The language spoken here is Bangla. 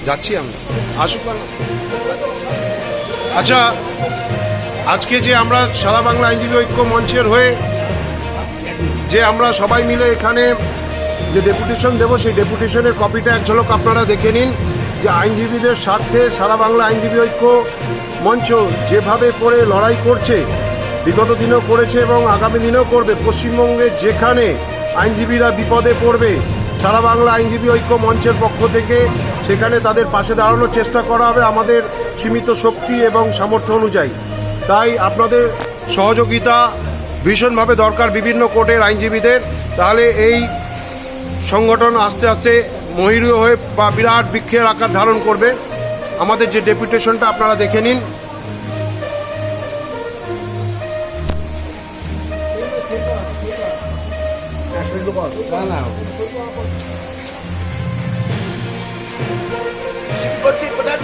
যাচ্ছি আমি, আসুক। আচ্ছা, আজকে যে আমরা সারা বাংলা আইনজীবী ঐক্য মঞ্চের হয়ে যে আমরা সবাই মিলে এখানে যে ডেপুটেশন দেবো, সেই ডেপুটেশনের কপিটা এক ঝলক আপনারা দেখে নিন। যে আইনজীবীদের স্বার্থে সারা বাংলা আইনজীবী ঐক্য মঞ্চ যেভাবে করে লড়াই করছে, বিগত দিনেও করেছে এবং আগামী দিনেও করবে, পশ্চিমবঙ্গে যেখানে আইনজীবীরা বিপদে পড়বে, সারা বাংলা আইনজীবী ঐক্য মঞ্চের পক্ষ থেকে সেখানে তাদের পাশে দাঁড়ানোর চেষ্টা করা হবে আমাদের সীমিত শক্তি এবং সামর্থ্য অনুযায়ী। তাই আপনাদের সহযোগিতা ভীষণভাবে দরকার বিভিন্ন কোর্টের আইনজীবীদের। তাহলে এই সংগঠন আস্তে আস্তে মহিরীয় হয়ে বা বিরাট বৃক্ষের আকার ধারণ করবে। আমাদের যে ডেপুটেশনটা আপনারা দেখে নিন। না